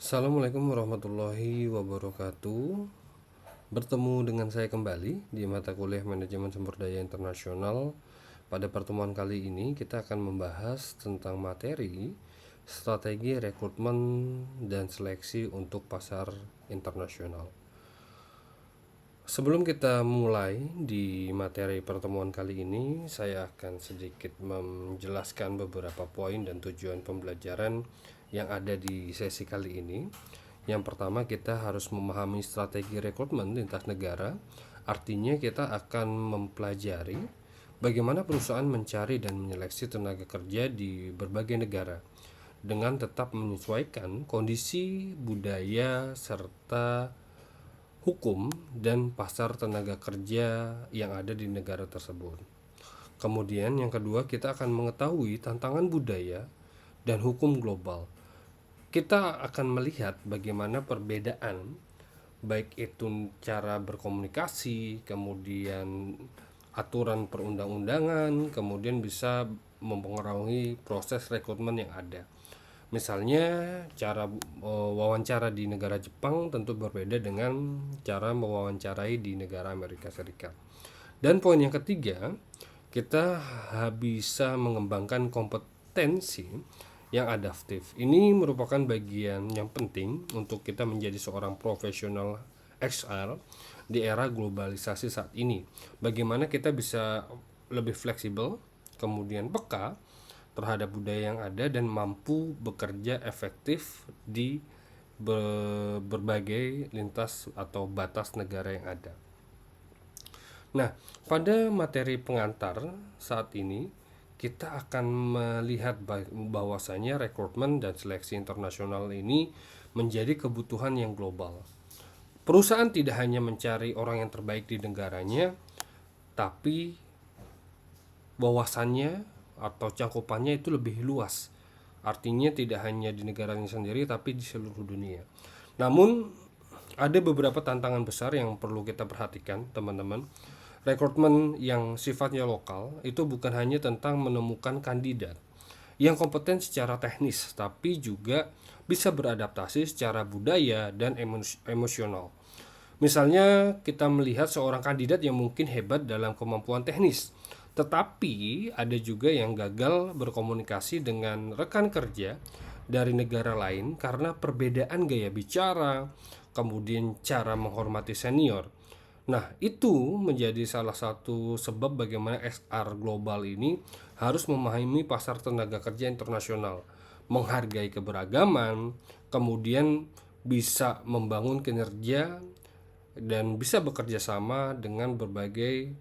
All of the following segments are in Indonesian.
Assalamualaikum warahmatullahi wabarakatuh. Bertemu dengan saya kembali di mata kuliah Manajemen Sumber Daya Internasional. Pada pertemuan kali ini kita akan membahas tentang materi strategi rekrutmen dan seleksi untuk pasar internasional. Sebelum kita mulai di materi pertemuan kali ini, saya akan sedikit menjelaskan beberapa poin dan tujuan pembelajaran yang ada di sesi kali ini. Yang pertama, kita harus memahami strategi rekrutmen lintas negara. Artinya kita akan mempelajari bagaimana perusahaan mencari dan menyeleksi tenaga kerja di berbagai negara dengan tetap menyesuaikan kondisi, budaya, serta hukum dan pasar tenaga kerja yang ada di negara tersebut. Kemudian yang kedua, kita akan mengetahui tantangan budaya dan hukum global. Kita akan melihat bagaimana perbedaan baik itu cara berkomunikasi, kemudian aturan perundang-undangan, kemudian bisa mempengaruhi proses rekrutmen yang ada. Misalnya cara wawancara di negara Jepang tentu berbeda dengan cara mewawancarai di negara Amerika Serikat. Dan poin yang ketiga, kita bisa mengembangkan kompetensi yang adaptif. Ini merupakan bagian yang penting untuk kita menjadi seorang profesional XR di era globalisasi saat ini. Bagaimana kita bisa lebih fleksibel, kemudian peka terhadap budaya yang ada dan mampu bekerja efektif di berbagai lintas atau batas negara yang ada. Nah, pada materi pengantar saat ini kita akan melihat bahwasanya rekrutmen dan seleksi internasional ini menjadi kebutuhan yang global. Perusahaan tidak hanya mencari orang yang terbaik di negaranya, tapi wawasannya atau cakupannya itu lebih luas. Artinya tidak hanya di negaranya sendiri tapi di seluruh dunia. Namun ada beberapa tantangan besar yang perlu kita perhatikan, teman-teman. Rekrutmen yang sifatnya lokal itu bukan hanya tentang menemukan kandidat yang kompeten secara teknis, tapi juga bisa beradaptasi secara budaya dan emosional. Misalnya kita melihat seorang kandidat yang mungkin hebat dalam kemampuan teknis, tetapi ada juga yang gagal berkomunikasi dengan rekan kerja dari negara lain karena perbedaan gaya bicara, kemudian cara menghormati senior. Nah, itu menjadi salah satu sebab bagaimana XR global ini harus memahami pasar tenaga kerja internasional, menghargai keberagaman, kemudian bisa membangun kinerja dan bisa bekerja sama dengan berbagai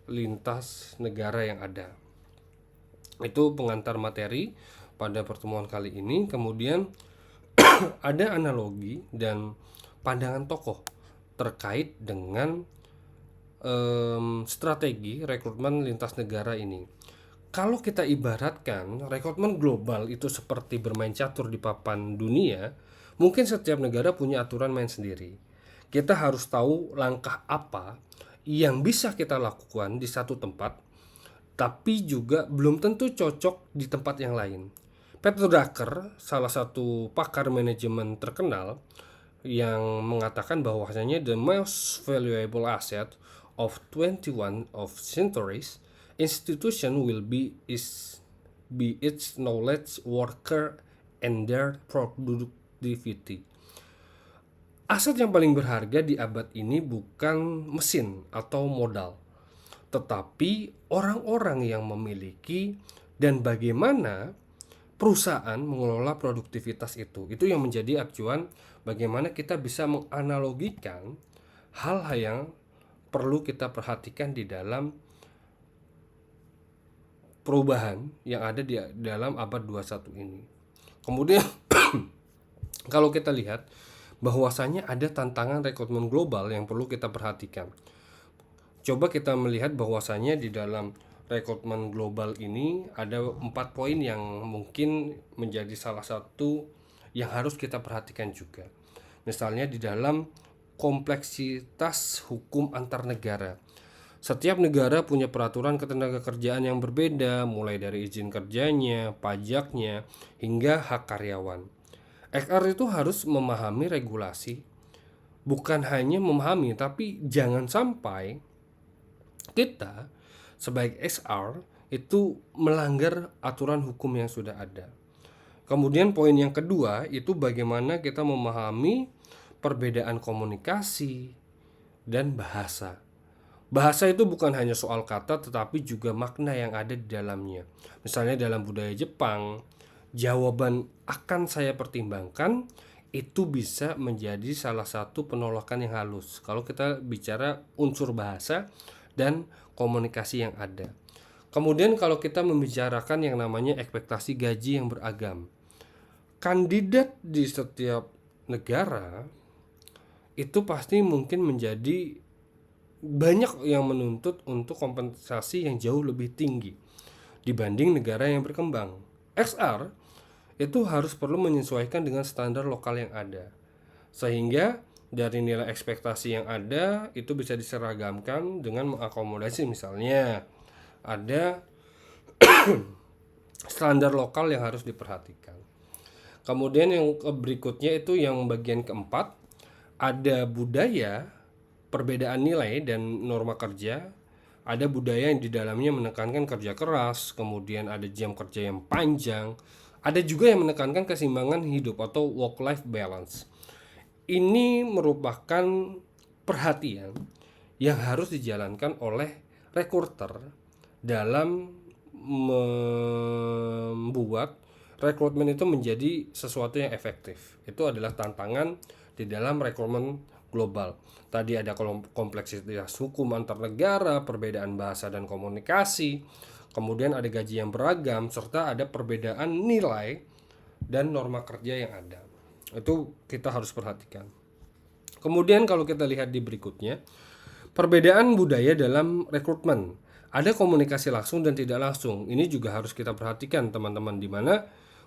lintas negara yang ada. Itu pengantar materi pada pertemuan kali ini. Kemudian ada analogi dan pandangan tokoh terkait dengan strategi rekrutmen lintas negara ini. Kalau kita ibaratkan rekrutmen global itu seperti bermain catur di papan dunia, mungkin setiap negara punya aturan main sendiri. Kita harus tahu langkah apa yang bisa kita lakukan di satu tempat, tapi juga belum tentu cocok di tempat yang lain. Peter Drucker, salah satu pakar manajemen terkenal, yang mengatakan bahwasanya the most valuable asset of 21 of centuries institution will be its knowledge worker and their productivity. Aset yang paling berharga di abad ini bukan mesin atau modal, tetapi orang-orang yang memiliki dan bagaimana perusahaan mengelola produktivitas itu. Itu yang menjadi acuan bagaimana kita bisa menganalogikan hal-hal yang perlu kita perhatikan di dalam perubahan yang ada di dalam abad 21 ini. Kemudian kalau kita lihat bahwasanya ada tantangan rekrutmen global yang perlu kita perhatikan. Coba kita melihat bahwasanya di dalam rekrutmen global ini ada 4 poin yang mungkin menjadi salah satu yang harus kita perhatikan juga. Misalnya di dalam kompleksitas hukum antar negara. Setiap negara punya peraturan ketenagakerjaan yang berbeda, mulai dari izin kerjanya, pajaknya, hingga hak karyawan. HR itu harus memahami regulasi, bukan hanya memahami, tapi jangan sampai kita sebagai HR itu melanggar aturan hukum yang sudah ada. Kemudian poin yang kedua itu bagaimana kita memahami perbedaan komunikasi dan bahasa. Bahasa itu bukan hanya soal kata tetapi juga makna yang ada di dalamnya. Misalnya dalam budaya Jepang, jawaban "akan saya pertimbangkan" itu bisa menjadi salah satu penolakan yang halus kalau kita bicara unsur bahasa dan komunikasi yang ada. Kemudian kalau kita membicarakan yang namanya ekspektasi gaji yang beragam, kandidat di setiap negara itu pasti mungkin menjadi banyak yang menuntut untuk kompensasi yang jauh lebih tinggi dibanding negara yang berkembang. XR itu harus perlu menyesuaikan dengan standar lokal yang ada, sehingga dari nilai ekspektasi yang ada itu bisa diseragamkan dengan mengakomodasi, misalnya ada standar lokal yang harus diperhatikan. Kemudian yang berikutnya itu yang bagian keempat, ada budaya, perbedaan nilai dan norma kerja. Ada budaya yang di dalamnya menekankan kerja keras, kemudian ada jam kerja yang panjang, ada juga yang menekankan keseimbangan hidup atau work-life balance. Ini merupakan perhatian yang harus dijalankan oleh rekruter dalam membuat rekrutmen itu menjadi sesuatu yang efektif. Itu adalah tantangan di dalam rekrutmen global. Tadi ada kompleksitas hukum antar negara, perbedaan bahasa dan komunikasi, kemudian ada gaji yang beragam, serta ada perbedaan nilai dan norma kerja yang ada. Itu kita harus perhatikan. Kemudian kalau kita lihat di berikutnya, perbedaan budaya dalam rekrutmen. Ada komunikasi langsung dan tidak langsung. Ini juga harus kita perhatikan teman-teman, di mana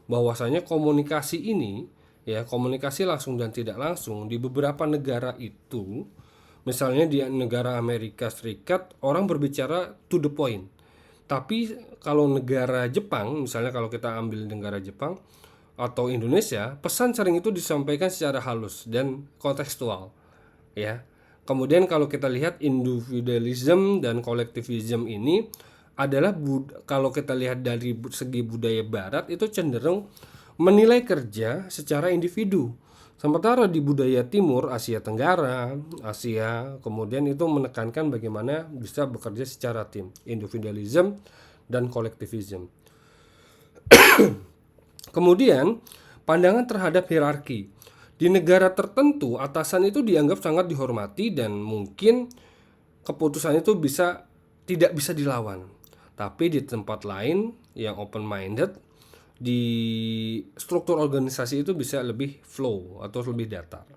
bahwasanya komunikasi ini, ya, komunikasi langsung dan tidak langsung di beberapa negara itu, misalnya di negara Amerika Serikat orang berbicara to the point. Tapi kalau negara Jepang, misalnya kalau kita ambil negara Jepang atau Indonesia, pesan sering itu disampaikan secara halus dan kontekstual, ya. Kemudian kalau kita lihat individualism dan kolektivism ini adalah kalau kita lihat dari segi budaya barat itu cenderung menilai kerja secara individu. Sementara di budaya timur, Asia Tenggara, Asia, kemudian itu menekankan bagaimana bisa bekerja secara tim, individualism dan kolektivism. Kemudian pandangan terhadap hierarki. Di negara tertentu atasan itu dianggap sangat dihormati dan mungkin keputusan itu tidak bisa dilawan. Tapi di tempat lain yang open minded, di struktur organisasi itu bisa lebih flow atau lebih datar.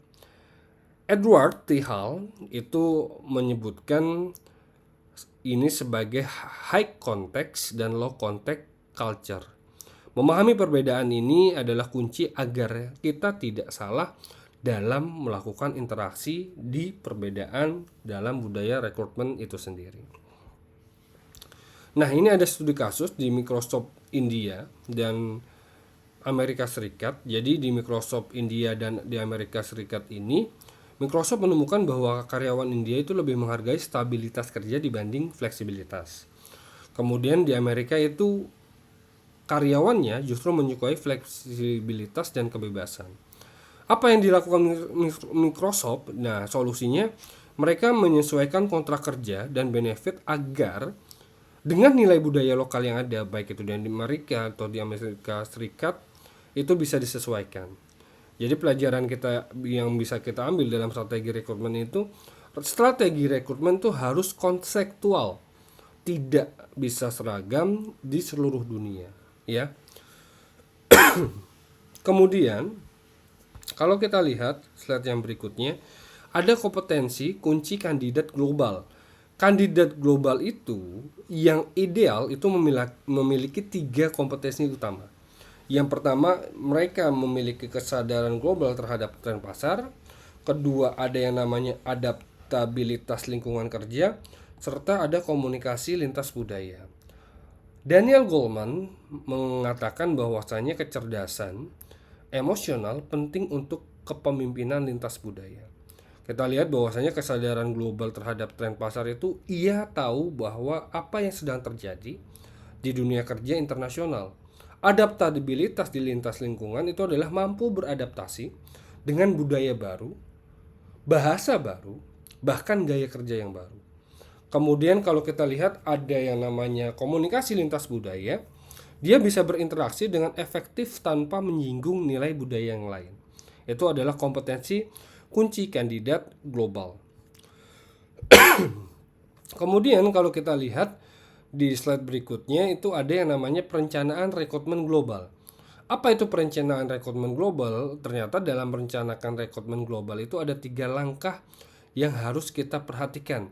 Edward T. Hall itu menyebutkan ini sebagai high context dan low context culture. Memahami perbedaan ini adalah kunci agar kita tidak salah dalam melakukan interaksi di perbedaan dalam budaya rekrutmen itu sendiri. Nah, ini ada studi kasus di Microsoft India dan Amerika Serikat. Jadi di Microsoft India dan di Amerika Serikat ini, Microsoft menemukan bahwa karyawan India itu lebih menghargai stabilitas kerja dibanding fleksibilitas. Kemudian di Amerika itu karyawannya justru menyukai fleksibilitas dan kebebasan. Apa yang dilakukan Microsoft? Nah, solusinya mereka menyesuaikan kontrak kerja dan benefit agar dengan nilai budaya lokal yang ada, baik itu di Amerika atau di Amerika Serikat, itu bisa disesuaikan. Jadi pelajaran kita yang bisa kita ambil dalam strategi rekrutmen itu, strategi rekrutmen itu harus konseptual, tidak bisa seragam di seluruh dunia, ya. Kemudian kalau kita lihat slide yang berikutnya, ada kompetensi kunci kandidat global. Kandidat global itu yang ideal itu memiliki 3 kompetensi utama. Yang pertama, mereka memiliki kesadaran global terhadap tren pasar. Kedua, ada yang namanya adaptabilitas lingkungan kerja, serta ada komunikasi lintas budaya. Daniel Goleman mengatakan bahwasanya kecerdasan emosional penting untuk kepemimpinan lintas budaya. Kita lihat bahwasanya kesadaran global terhadap tren pasar itu ia tahu bahwa apa yang sedang terjadi di dunia kerja internasional. Adaptabilitas di lintas lingkungan itu adalah mampu beradaptasi dengan budaya baru, bahasa baru, bahkan gaya kerja yang baru. Kemudian kalau kita lihat ada yang namanya komunikasi lintas budaya, dia bisa berinteraksi dengan efektif tanpa menyinggung nilai budaya yang lain. Itu adalah kompetensi kunci kandidat global. Kemudian kalau kita lihat di slide berikutnya itu ada yang namanya perencanaan rekrutmen global. Apa itu perencanaan rekrutmen global? Ternyata dalam merencanakan rekrutmen global itu ada 3 langkah yang harus kita perhatikan.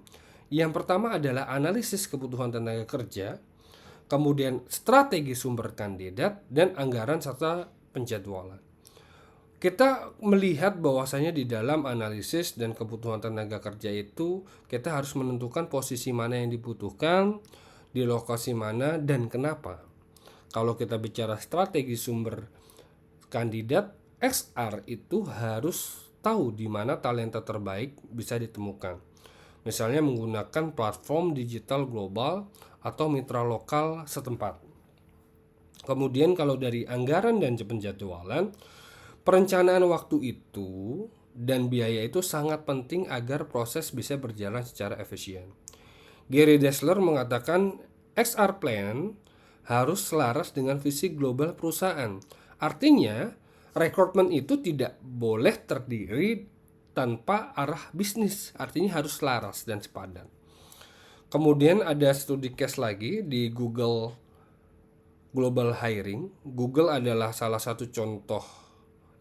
Yang pertama adalah analisis kebutuhan tenaga kerja, kemudian strategi sumber kandidat, dan anggaran serta penjadwalan. Kita melihat bahwasanya di dalam analisis dan kebutuhan tenaga kerja itu kita harus menentukan posisi mana yang dibutuhkan, di lokasi mana, dan kenapa. Kalau kita bicara strategi sumber kandidat, XR itu harus tahu di mana talenta terbaik bisa ditemukan. Misalnya menggunakan platform digital global atau mitra lokal setempat. Kemudian kalau dari anggaran dan penjadwalan, perencanaan waktu itu dan biaya itu sangat penting agar proses bisa berjalan secara efisien. Gary Dessler mengatakan XR plan harus selaras dengan visi global perusahaan. Artinya, rekrutmen itu tidak boleh terdiri tanpa arah bisnis. Artinya harus selaras dan sepadan. Kemudian ada studi case lagi di Google Global Hiring. Google adalah salah satu contoh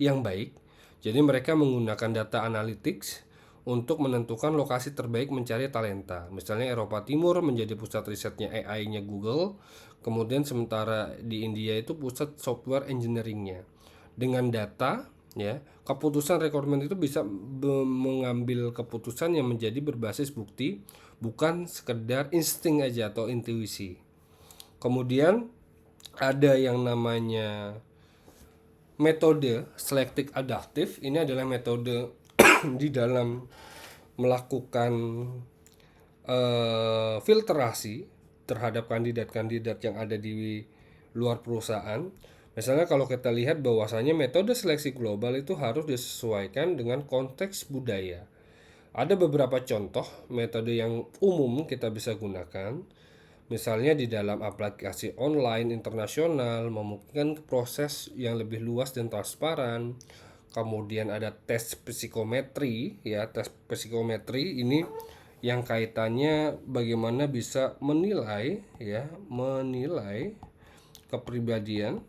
yang baik. Jadi mereka menggunakan data analytics untuk menentukan lokasi terbaik mencari talenta. Misalnya Eropa Timur menjadi pusat risetnya AI-nya Google, kemudian sementara di India itu pusat software engineering-nya. Dengan data, ya, keputusan rekrutmen itu bisa mengambil keputusan yang menjadi berbasis bukti, bukan sekedar insting aja atau intuisi. Kemudian ada yang namanya metode selective adaptive. Ini adalah metode di dalam melakukan filterasi terhadap kandidat-kandidat yang ada di luar perusahaan. Misalnya kalau kita lihat bahwasanya metode seleksi global itu harus disesuaikan dengan konteks budaya. Ada beberapa contoh metode yang umum kita bisa gunakan. Misalnya di dalam aplikasi online internasional memungkinkan proses yang lebih luas dan transparan. Kemudian ada tes psikometri, ya, tes psikometri ini yang kaitannya bagaimana bisa menilai kepribadian,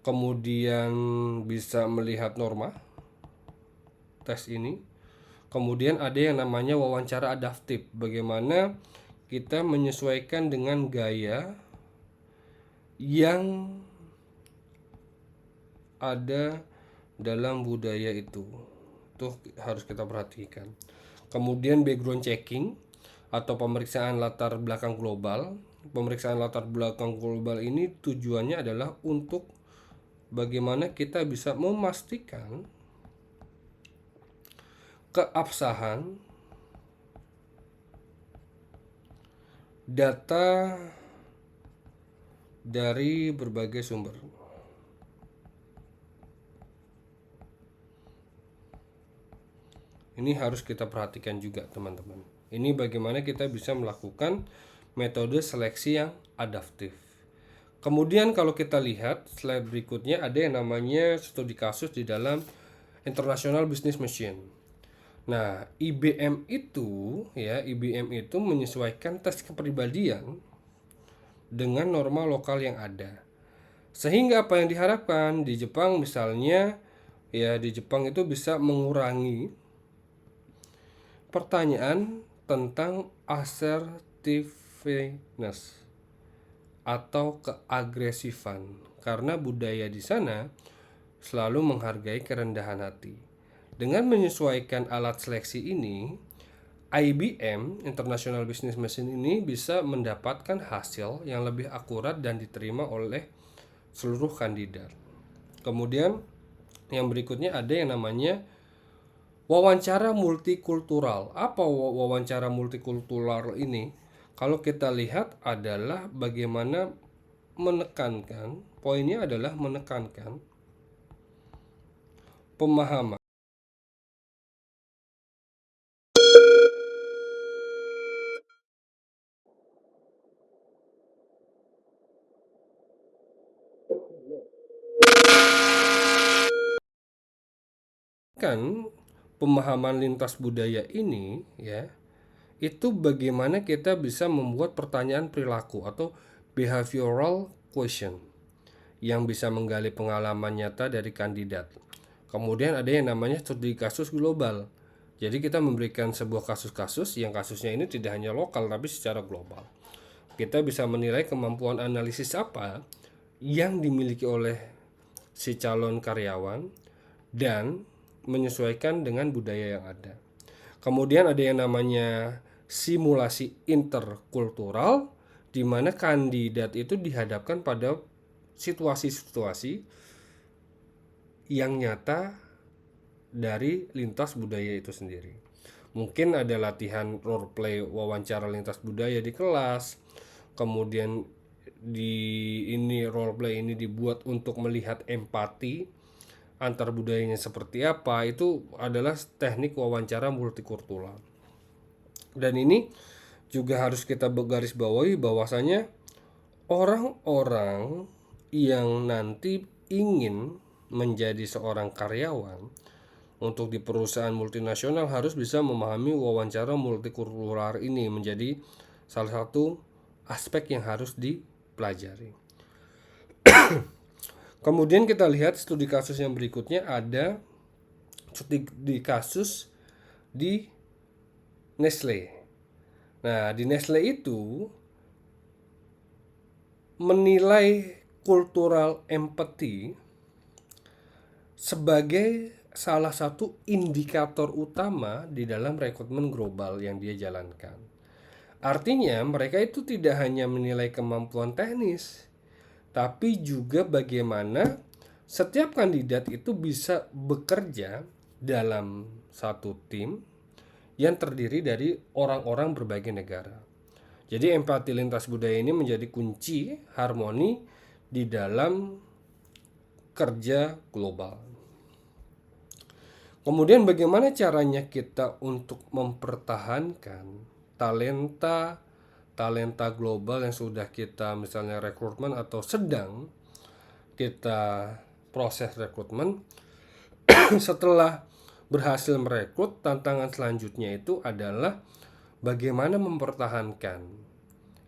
kemudian bisa melihat norma tes ini. Kemudian ada yang namanya wawancara adaptif, bagaimana kita menyesuaikan dengan gaya yang ada dalam budaya itu harus kita perhatikan. Kemudian background checking atau pemeriksaan latar belakang global. Pemeriksaan latar belakang global ini tujuannya adalah untuk bagaimana kita bisa memastikan keabsahan data dari berbagai sumber. Ini harus kita perhatikan juga, teman-teman. Ini bagaimana kita bisa melakukan metode seleksi yang adaptif. Kemudian kalau kita lihat slide berikutnya ada yang namanya studi kasus di dalam International Business Machine. Nah, IBM itu menyesuaikan tes kepribadian dengan norma lokal yang ada. Sehingga apa yang diharapkan di Jepang misalnya, di Jepang itu bisa mengurangi pertanyaan tentang assertiveness atau keagresifan karena budaya di sana selalu menghargai kerendahan hati. Dengan menyesuaikan alat seleksi ini, IBM International Business Machine ini bisa mendapatkan hasil yang lebih akurat dan diterima oleh seluruh kandidat. Kemudian yang berikutnya ada yang namanya wawancara multikultural. Apa wawancara multikultural ini? Kalau kita lihat adalah bagaimana menekankan, poinnya adalah menekankan pemahaman pemahaman lintas budaya ini ya, itu bagaimana kita bisa membuat pertanyaan perilaku atau behavioral question yang bisa menggali pengalaman nyata dari kandidat. Kemudian ada yang namanya studi kasus global. Jadi kita memberikan sebuah kasus-kasus yang kasusnya ini tidak hanya lokal tapi secara global. Kita bisa menilai kemampuan analisis apa yang dimiliki oleh si calon karyawan dan menyesuaikan dengan budaya yang ada. Kemudian ada yang namanya simulasi interkultural, di mana kandidat itu dihadapkan pada situasi-situasi yang nyata dari lintas budaya itu sendiri. Mungkin ada latihan role play wawancara lintas budaya di kelas, kemudian role play ini dibuat untuk melihat empati antar budayanya seperti apa. Itu adalah teknik wawancara multikultural. Dan ini juga harus kita garis bawahi bahwasanya orang-orang yang nanti ingin menjadi seorang karyawan untuk di perusahaan multinasional harus bisa memahami wawancara multikultural ini menjadi salah satu aspek yang harus dipelajari. Kemudian kita lihat studi kasus yang berikutnya, ada studi kasus di Nestle. Nah, di Nestle itu menilai cultural empathy sebagai salah satu indikator utama di dalam rekrutmen global yang dia jalankan. Artinya mereka itu tidak hanya menilai kemampuan teknis, tapi juga bagaimana setiap kandidat itu bisa bekerja dalam satu tim yang terdiri dari orang-orang berbagai negara. Jadi empati lintas budaya ini menjadi kunci harmoni di dalam kerja global. Kemudian bagaimana caranya kita untuk mempertahankan talenta global yang sudah kita misalnya rekrutmen atau sedang kita proses rekrutmen. Setelah berhasil merekrut, tantangan selanjutnya itu adalah bagaimana mempertahankan.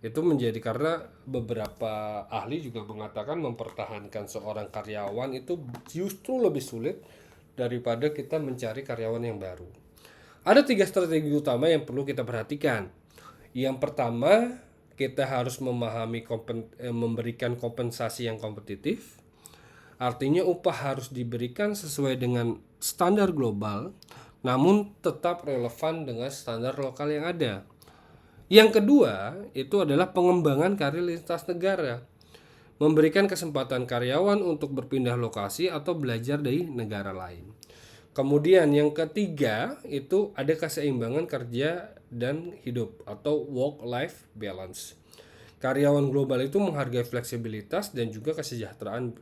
Itu menjadi, karena beberapa ahli juga mengatakan mempertahankan seorang karyawan itu justru lebih sulit daripada kita mencari karyawan yang baru. Ada 3 strategi utama yang perlu kita perhatikan. Yang pertama, kita harus memahami memberikan kompensasi yang kompetitif. Artinya upah harus diberikan sesuai dengan standar global, namun tetap relevan dengan standar lokal yang ada. Yang kedua, itu adalah pengembangan karir lintas negara. Memberikan kesempatan karyawan untuk berpindah lokasi atau belajar dari negara lain. Kemudian yang ketiga itu ada keseimbangan kerja dan hidup atau work-life balance. Karyawan global itu menghargai fleksibilitas dan juga kesejahteraan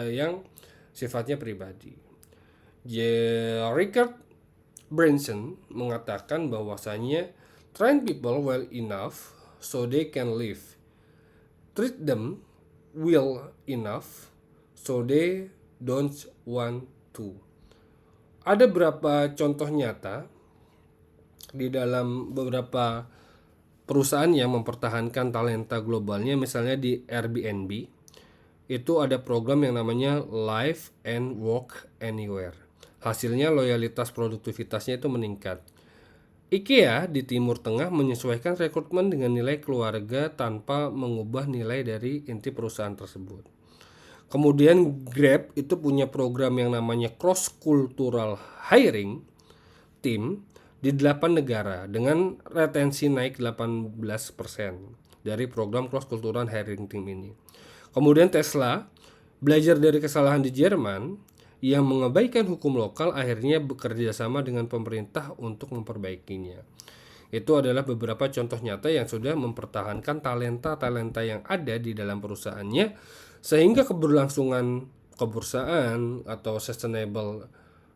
yang sifatnya pribadi. Richard Branson mengatakan bahwasanya train people well enough so they can live. Treat them well enough so they don't want to. Ada beberapa contoh nyata di dalam beberapa perusahaan yang mempertahankan talenta globalnya. Misalnya di Airbnb itu ada program yang namanya Live and Work Anywhere. Hasilnya loyalitas produktivitasnya itu meningkat. IKEA di Timur Tengah menyesuaikan rekrutmen dengan nilai keluarga tanpa mengubah nilai dari inti perusahaan tersebut. Kemudian Grab itu punya program yang namanya cross cultural hiring team, di 8 negara dengan retensi naik 18% dari program cross cultural hiring team ini. Kemudian Tesla belajar dari kesalahan di Jerman yang mengabaikan hukum lokal, akhirnya bekerja sama dengan pemerintah untuk memperbaikinya. Itu adalah beberapa contoh nyata yang sudah mempertahankan talenta-talenta yang ada di dalam perusahaannya, sehingga keberlangsungan keperusahaan atau sustainable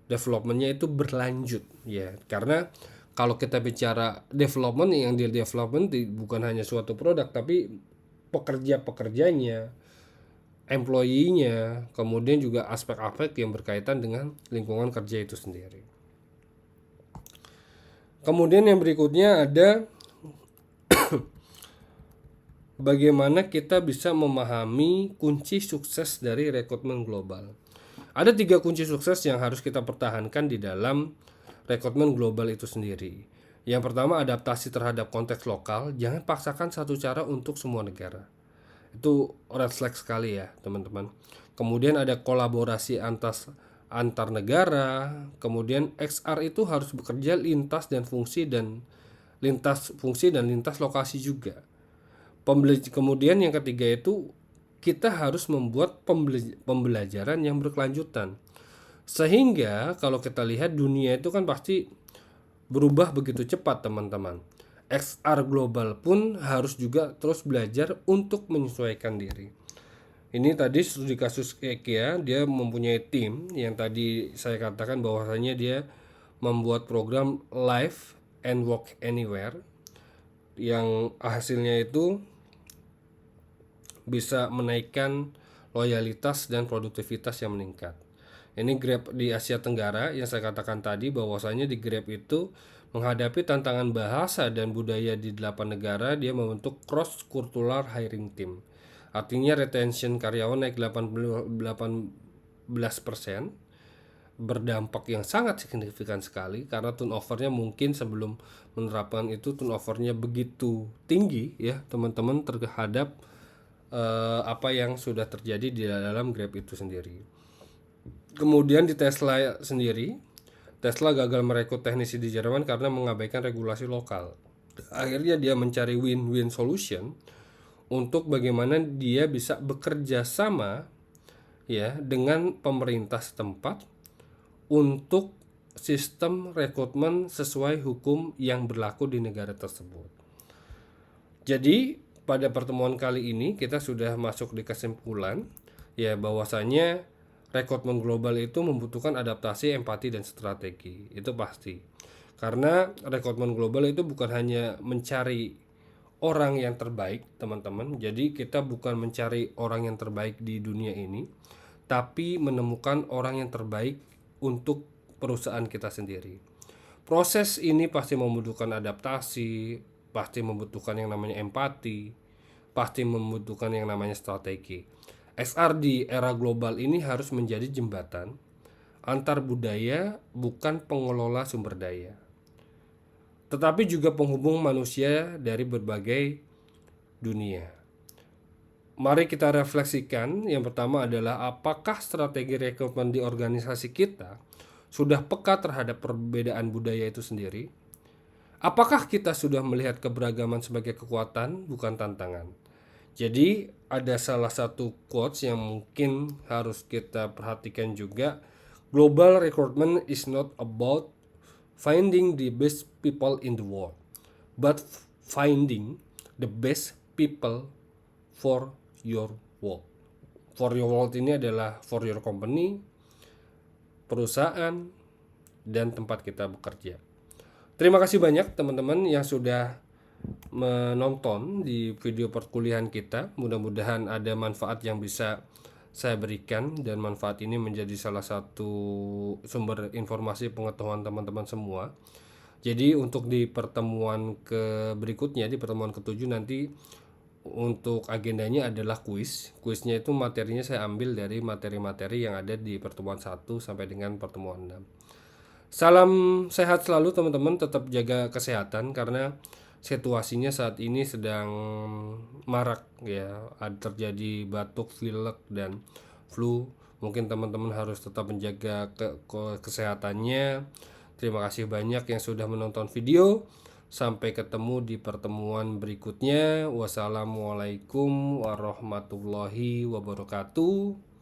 developmentnya itu berlanjut ya. Karena kalau kita bicara development, yang di development bukan hanya suatu produk, tapi pekerja-pekerjanya, employee-nya, kemudian juga aspek-aspek yang berkaitan dengan lingkungan kerja itu sendiri. Kemudian yang berikutnya ada bagaimana kita bisa memahami kunci sukses dari rekrutmen global. Ada 3 kunci sukses yang harus kita pertahankan di dalam rekrutmen global itu sendiri. Yang pertama, adaptasi terhadap konteks lokal. Jangan paksakan satu cara untuk semua negara. Itu red flag sekali ya teman-teman. Kemudian ada kolaborasi antar negara. Kemudian XR itu harus bekerja lintas fungsi dan lintas lokasi juga. Kemudian yang ketiga itu kita harus membuat pembelajaran yang berkelanjutan, sehingga kalau kita lihat dunia itu kan pasti berubah begitu cepat teman-teman. XR global pun harus juga terus belajar untuk menyesuaikan diri. Ini tadi studi kasus IKEA, dia mempunyai tim yang tadi saya katakan bahwasanya dia membuat program Live and Work Anywhere yang hasilnya itu bisa menaikkan loyalitas dan produktivitas yang meningkat. Ini Grab di Asia Tenggara yang saya katakan tadi, bahwasanya di Grab itu menghadapi tantangan bahasa dan budaya di 8 negara, dia membentuk cross cultural hiring team. Artinya retention karyawan naik 18%, berdampak yang sangat signifikan sekali karena turnovernya mungkin sebelum menerapkan itu turnovernya begitu tinggi ya teman-teman terhadap apa yang sudah terjadi di dalam Grab itu sendiri. Kemudian di Tesla sendiri, Tesla gagal merekrut teknisi di Jerman karena mengabaikan regulasi lokal. Akhirnya dia mencari win-win solution untuk bagaimana dia bisa bekerja sama ya dengan pemerintah setempat untuk sistem rekrutmen sesuai hukum yang berlaku di negara tersebut. Jadi pada pertemuan kali ini kita sudah masuk di kesimpulan ya bahwasanya rekrutmen global itu membutuhkan adaptasi, empati, dan strategi. Itu pasti. Karena rekrutmen global itu bukan hanya mencari orang yang terbaik, teman-teman. Jadi kita bukan mencari orang yang terbaik di dunia ini, tapi menemukan orang yang terbaik untuk perusahaan kita sendiri. Proses ini pasti membutuhkan adaptasi, pasti membutuhkan yang namanya empati, pasti membutuhkan yang namanya strategi. XR di era global ini harus menjadi jembatan antar budaya, bukan pengelola sumber daya, tetapi juga penghubung manusia dari berbagai dunia. Mari kita refleksikan. Yang pertama adalah apakah strategi rekrutmen di organisasi kita sudah peka terhadap perbedaan budaya itu sendiri? Apakah kita sudah melihat keberagaman sebagai kekuatan, bukan tantangan? Jadi ada salah satu quotes yang mungkin harus kita perhatikan juga. Global recruitment is not about finding the best people in the world, but finding the best people for your world. For your world ini adalah for your company, perusahaan, dan tempat kita bekerja. Terima kasih banyak teman-teman yang sudah menonton di video perkuliahan kita. Mudah-mudahan ada manfaat yang bisa saya berikan, dan manfaat ini menjadi salah satu sumber informasi pengetahuan teman-teman semua. Jadi untuk di pertemuan berikutnya, di pertemuan ke-7 nanti, untuk agendanya adalah kuis. Kuisnya itu materinya saya ambil dari materi-materi yang ada di pertemuan 1 sampai dengan pertemuan 6. Salam sehat selalu teman-teman, tetap jaga kesehatan karena situasinya saat ini sedang marak ya, ada terjadi batuk, pilek, dan flu. Mungkin teman-teman harus tetap menjaga kesehatannya Terima kasih banyak yang sudah menonton video. Sampai ketemu di pertemuan berikutnya. Wassalamualaikum warahmatullahi wabarakatuh.